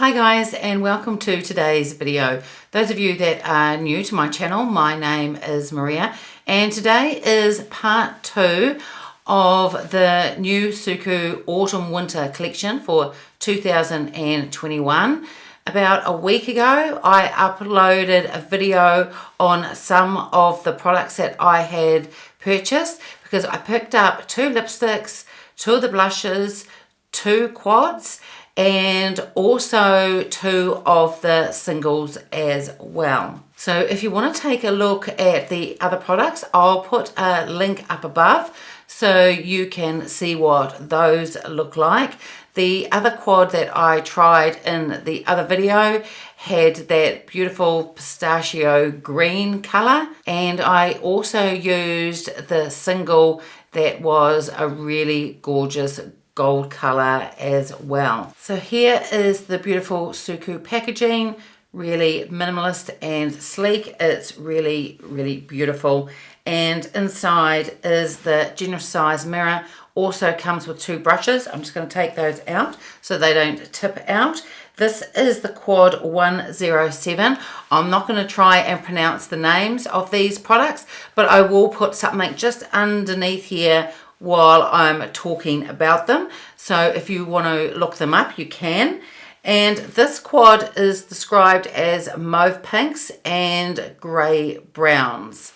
Hi guys, and welcome to today's video. Those of you that are new to my channel, my name is Maria, and today is part 2 of the new SUQQU Autumn Winter collection for 2021. About a week ago I uploaded a video on some of the products that I had purchased, because I picked up 2 lipsticks, 2 of the blushes, 2 quads, and also 2 of the singles as well. So if you want to take a look at the other products, I'll put a link up above so you can see what those look like. The other quad that I tried in the other video had that beautiful pistachio green colour, and I also used the single that was a really gorgeous gold color as well. So here is the beautiful SUQQU packaging, really minimalist and sleek. It's really beautiful, and inside is the generous size mirror. Also comes with 2 brushes. I'm just going to take those out so they don't tip out. This is the quad 107. I'm not going to try and pronounce the names of these products, but I will put something just underneath here while I'm talking about them, so if you want to look them up you can. And this quad is described as mauve pinks and grey browns,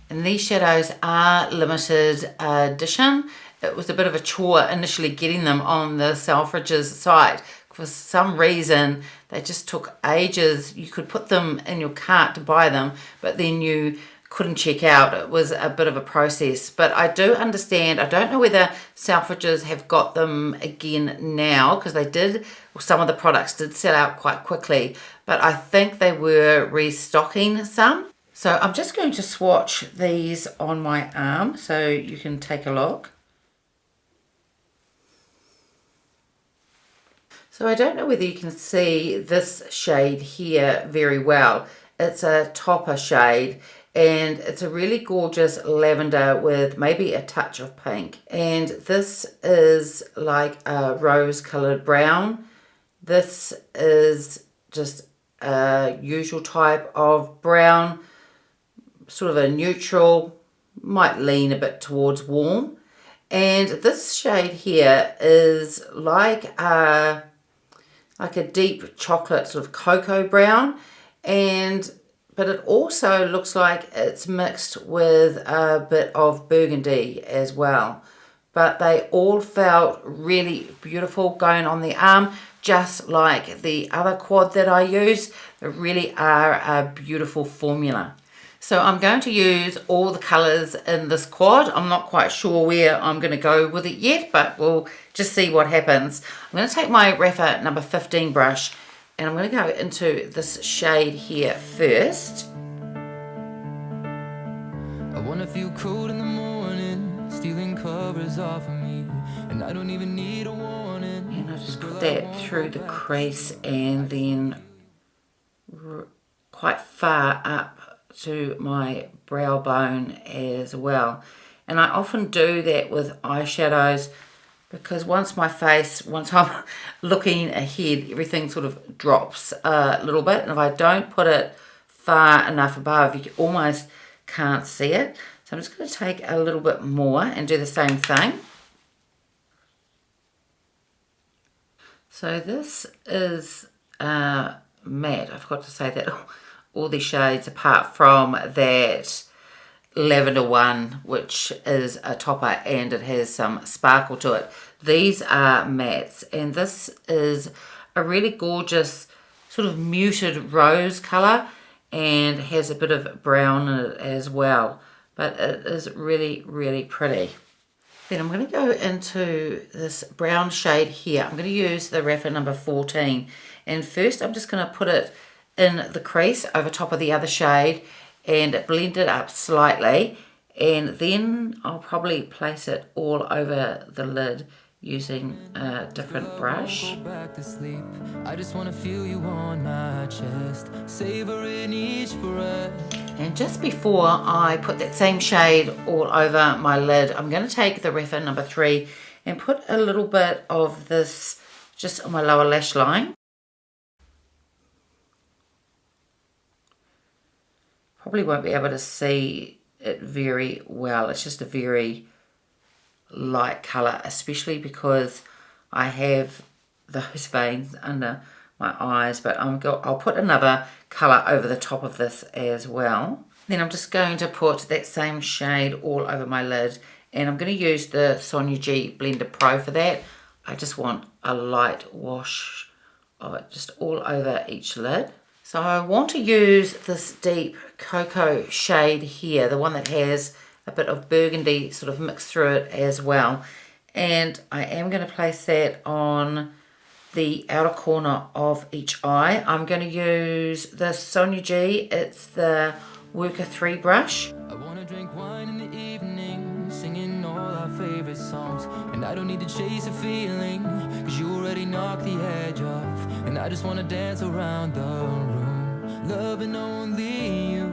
and these shadows are limited edition. It was a bit of a chore initially getting them on the Selfridges site. For some reason they just took ages. You could put them in your cart to buy them, but then you couldn't check out. It was a bit of a process, but I do understand. I don't know whether Selfridges have got them again now, because they did, well, some of the products did sell out quite quickly, but I think they were restocking some. So I'm just going to swatch these on my arm so you can take a look. So I don't know whether you can see this shade here very well. It's a topper shade, and it's a really gorgeous lavender with maybe a touch of pink. And this is like a rose colored brown. This is just a usual type of brown, sort of a neutral, might lean a bit towards warm. And this shade here is like a deep chocolate sort of cocoa brown, but it also looks like it's mixed with a bit of burgundy as well. But they all felt really beautiful going on the arm, just like the other quad that I used. They really are a beautiful formula. So I'm going to use all the colours in this quad. I'm not quite sure where I'm going to go with it yet, but we'll just see what happens. I'm going to take my Rephr number 15 brush, and I'm going to go into this shade here first. I want to feel cold in the morning, stealing covers off of me, and I don't even need a warning. And I'll just put that through the crease, and then quite far up to my brow bone as well. And I often do that with eyeshadows, because once I'm looking ahead, everything sort of drops a little bit, and if I don't put it far enough above, you almost can't see it. So I'm just going to take a little bit more and do the same thing. So this is matte. I forgot to say that all these shades apart from that lavender one, which is a topper and it has some sparkle to it, these are mattes, and this is a really gorgeous sort of muted rose color and has a bit of brown in it as well, but it is really pretty. Then I'm going to go into this brown shade here. I'm going to use the Rephr number 14, and first I'm just going to put it in the crease over top of the other shade and blend it up slightly, and then I'll probably place it all over the lid using a different brush. I just want to feel you on my chest, savoring each breath. And just before I put that same shade all over my lid, I'm going to take the Rephr number 3 and put a little bit of this just on my lower lash line. Probably won't be able to see it very well. It's just a very light colour, especially because I have those veins under my eyes, but I'll put another colour over the top of this as well. Then I'm just going to put that same shade all over my lid, and I'm going to use the Sonia G Blender Pro for that. I just want a light wash of it just all over each lid. So I want to use this deep cocoa shade here, the one that has a bit of burgundy sort of mixed through it as well. And I am going to place that on the outer corner of each eye. I'm going to use the Sonia G, it's the Worker 3 brush. I wanna drink wine in the evening, singing all our favorite songs. And I don't need to chase a feeling, cause you already knocked the edge off. And I just wanna dance around the room, loving only you.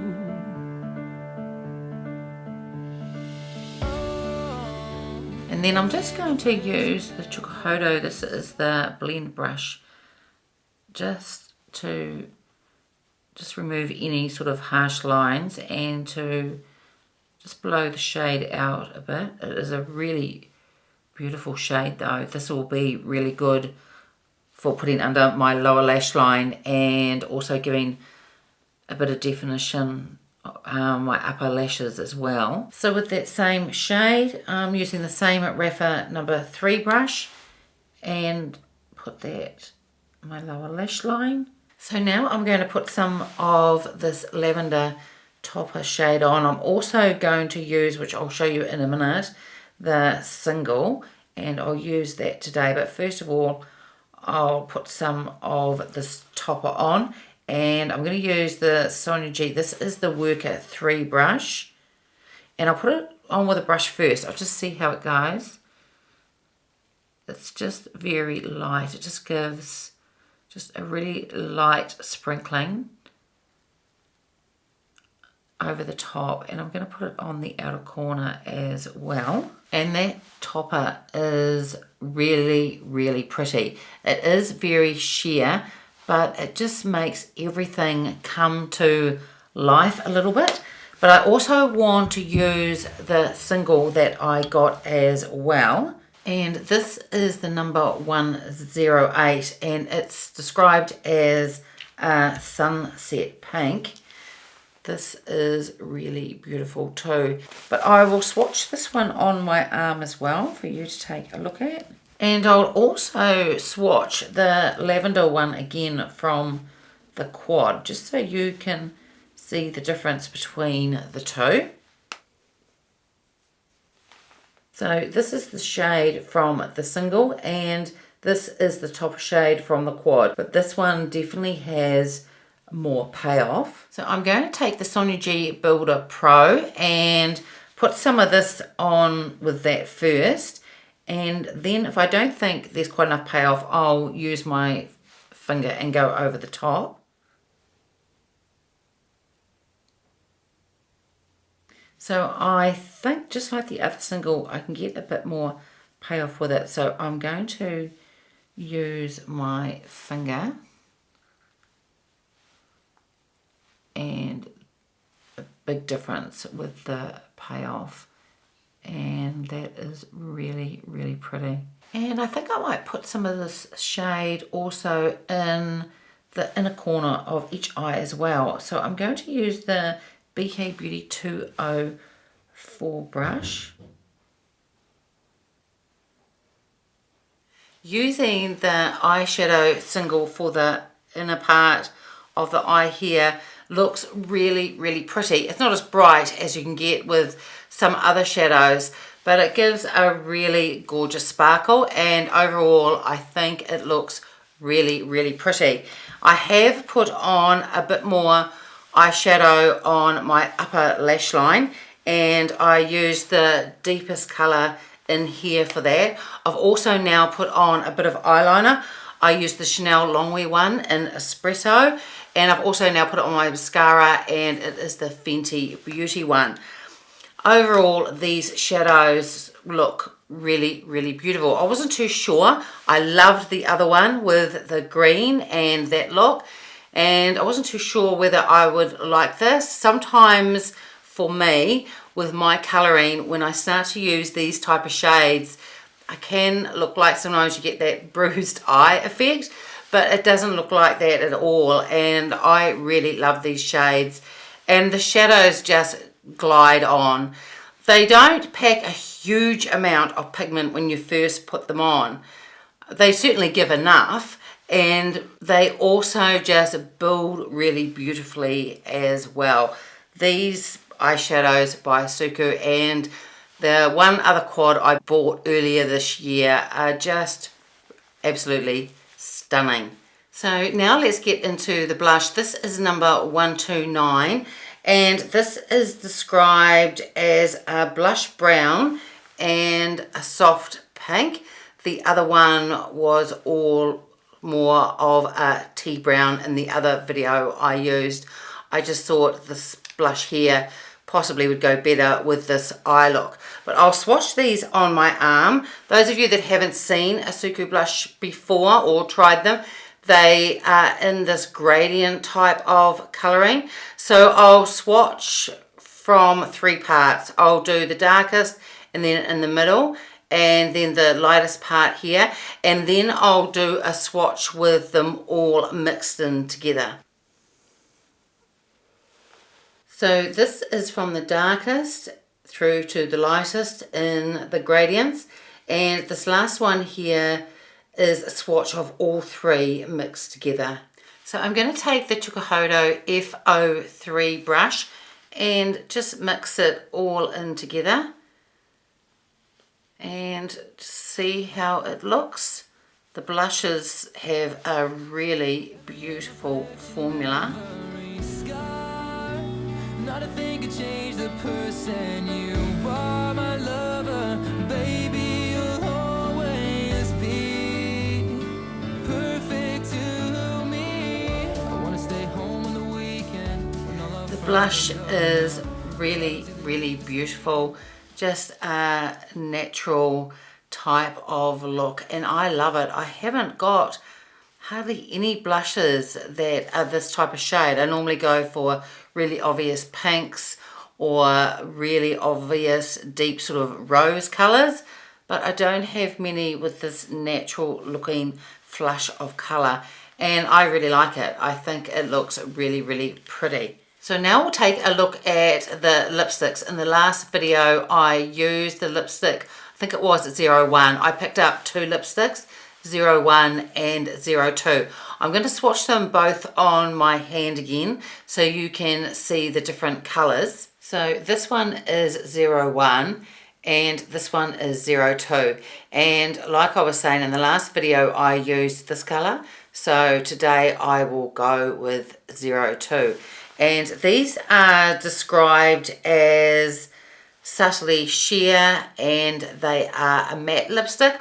And then I'm just going to use the Chikuhodo, this is the blend brush, just to remove any sort of harsh lines and to just blow the shade out a bit. It is a really beautiful shade though. This will be really good for putting under my lower lash line and also giving a bit of definition my upper lashes as well. So with that same shade, I'm using the same Rephr number 3 brush and put that on my lower lash line. So now I'm going to put some of this lavender topper shade on. I'm also going to use, which I'll show you in a minute, the single, and I'll use that today. But first of all, I'll put some of this topper on, and I'm going to use the Sonia G. This is the Worker 3 brush, and I'll put it on with a brush first. I'll just see how it goes. It's just very light. It just gives just a really light sprinkling over the top, and I'm going to put it on the outer corner as well. And that topper is really, really pretty. It is very sheer, but it just makes everything come to life a little bit. But I also want to use the single that I got as well. And this is the number 108, and it's described as a sunset pink. This is really beautiful too. But I will swatch this one on my arm as well for you to take a look at. And I'll also swatch the lavender one again from the quad, just so you can see the difference between the two. So this is the shade from the single, and this is the top shade from the quad. But this one definitely has more payoff. So I'm going to take the Sonia G Builder Pro and put some of this on with that first. And then if I don't think there's quite enough payoff, I'll use my finger and go over the top. So I think just like the other single, I can get a bit more payoff with it. So I'm going to use my finger and a big difference with the payoff. And that is really, really pretty. And I think I might put some of this shade also in the inner corner of each eye as well. So I'm going to use the BK Beauty 204 brush. Using the eyeshadow single for the inner part of the eye here looks really, really pretty. It's not as bright as you can get with some other shadows, but it gives a really gorgeous sparkle, and overall I think it looks really, really pretty. I have put on a bit more eyeshadow on my upper lash line, and I used the deepest colour in here for that. I've also now put on a bit of eyeliner. I used the Chanel Longwear one in Espresso, and I've also now put it on my mascara, and it is the Fenty Beauty one. Overall, these shadows look really beautiful. I wasn't too sure. I loved the other one with the green and that look, and I wasn't too sure whether I would like this. Sometimes for me, with my colouring, when I start to use these type of shades, I can look like sometimes you get that bruised eye effect, but it doesn't look like that at all, and I really love these shades, and the shadows just glide on. They don't pack a huge amount of pigment when you first put them on. They certainly give enough, and they also just build really beautifully as well. These eyeshadows by SUQQU and the one other quad I bought earlier this year are just absolutely stunning. So now let's get into the blush. This is number 129, and this is described as a blush brown and a soft pink. The other one was all more of a tea brown in the other video I used. I just thought this blush here possibly would go better with this eye look. But I'll swatch these on my arm. Those of you that haven't seen a SUQQU blush before or tried them, they are in this gradient type of colouring. So I'll swatch from 3 parts. I'll do the darkest and then in the middle and then the lightest part here, and then I'll do a swatch with them all mixed in together. So this is from the darkest through to the lightest in the gradients, and this last one here is a swatch of all 3 mixed together. So I'm going to take the Chikuhodo F03 brush and just mix it all in together and see how it looks. The blushes have a really beautiful formula. Not a thing could change the person you are, my lover, baby, you'll always be perfect to me. I want to stay home on the weekend. The blush is really beautiful, just a natural type of look, and I love it. I haven't got hardly any blushes that are this type of shade. I normally go for really obvious pinks or really obvious deep sort of rose colours, but I don't have many with this natural looking flush of colour, and I really like it. I think it looks really pretty. So now we'll take a look at the lipsticks. In the last video I used the lipstick, I think it was 01. I picked up 2 lipsticks, 01 and 02. I'm going to swatch them both on my hand again so you can see the different colours. So this one is 01 and this one is 02. And like I was saying in the last video, I used this colour. So today I will go with 02. And these are described as subtly sheer, and they are a matte lipstick.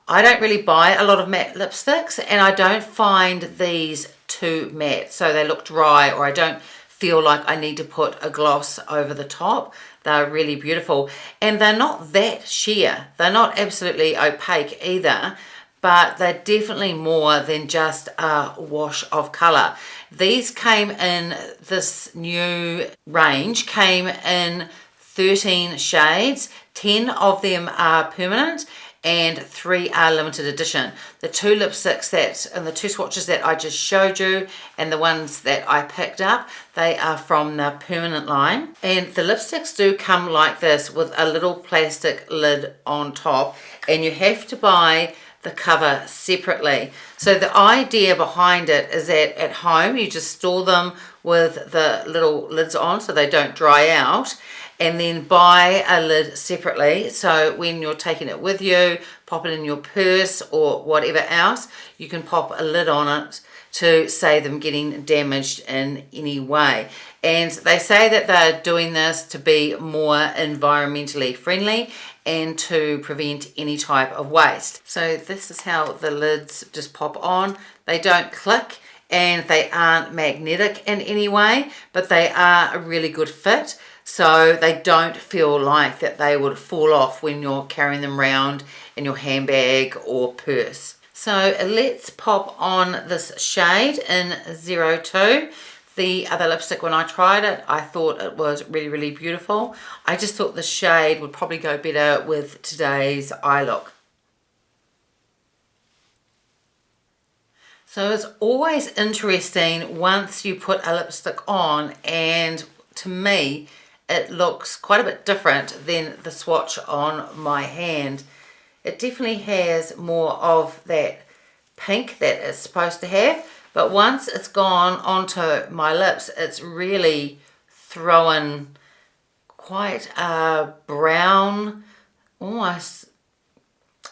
I don't really buy a lot of matte lipsticks, and I don't find these too matte, so they look dry, or I don't feel like I need to put a gloss over the top. They're really beautiful, and they're not that sheer. They're not absolutely opaque either, but they're definitely more than just a wash of colour. These came in, this new range came in 13 shades. 10 of them are permanent and 3 are limited edition. The 2 lipsticks and the 2 swatches that I just showed you and the ones that I picked up, they are from the permanent line. And the lipsticks do come like this with a little plastic lid on top, and you have to buy the cover separately. So the idea behind it is that at home you just store them with the little lids on so they don't dry out, and then buy a lid separately, so when you're taking it with you, pop it in your purse or whatever else, you can pop a lid on it to save them getting damaged in any way. And they say that they're doing this to be more environmentally friendly and to prevent any type of waste. So this is how the lids just pop on. They don't click and they aren't magnetic in any way, but they are a really good fit. so they don't feel like that they would fall off when you're carrying them around in your handbag or purse. So let's pop on this shade in 02. The other lipstick, when I tried it, I thought it was really, really beautiful. I just thought the shade would probably go better with today's eye look. So it's always interesting once you put a lipstick on, and to me it looks quite a bit different than the swatch on my hand. It definitely has more of that pink that it's supposed to have, but once it's gone onto my lips, it's really throwing quite a brown, almost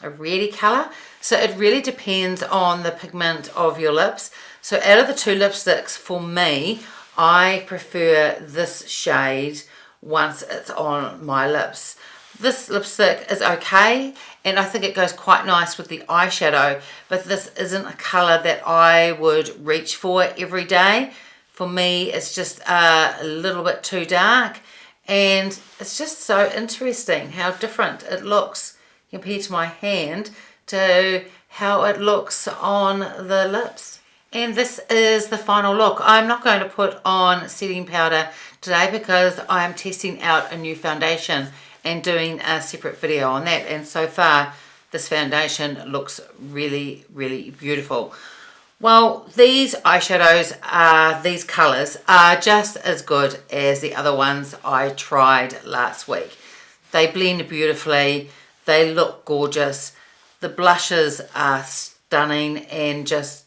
a reddy colour. So it really depends on the pigment of your lips. So out of the two lipsticks, for me, I prefer this shade once it's on my lips. This lipstick is okay, and I think it goes quite nice with the eyeshadow, but this isn't a colour that I would reach for every day. For me, it's just a little bit too dark, and it's just so interesting how different it looks compared to my hand to how it looks on the lips. And this is the final look. I'm not going to put on setting powder today because I'm testing out a new foundation and doing a separate video on that, and so far this foundation looks really, really beautiful. Well, these eyeshadows, these colours are just as good as the other ones I tried last week. They blend beautifully, they look gorgeous, the blushes are stunning and just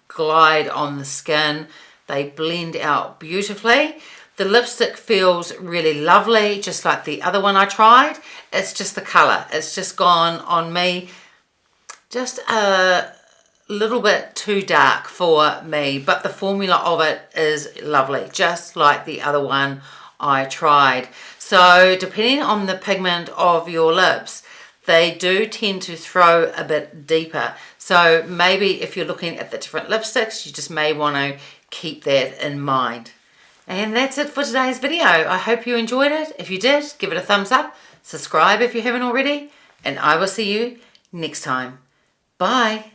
glide on the skin, they blend out beautifully. The lipstick feels really lovely, just like the other one I tried. It's just the colour. It's just gone on me just a little bit too dark for me, but the formula of it is lovely, just like the other one I tried. So depending on the pigment of your lips, they do tend to throw a bit deeper. So maybe if you're looking at the different lipsticks, you just may want to keep that in mind. And that's it for today's video. I hope you enjoyed it. If you did, give it a thumbs up, subscribe if you haven't already, and I will see you next time. Bye.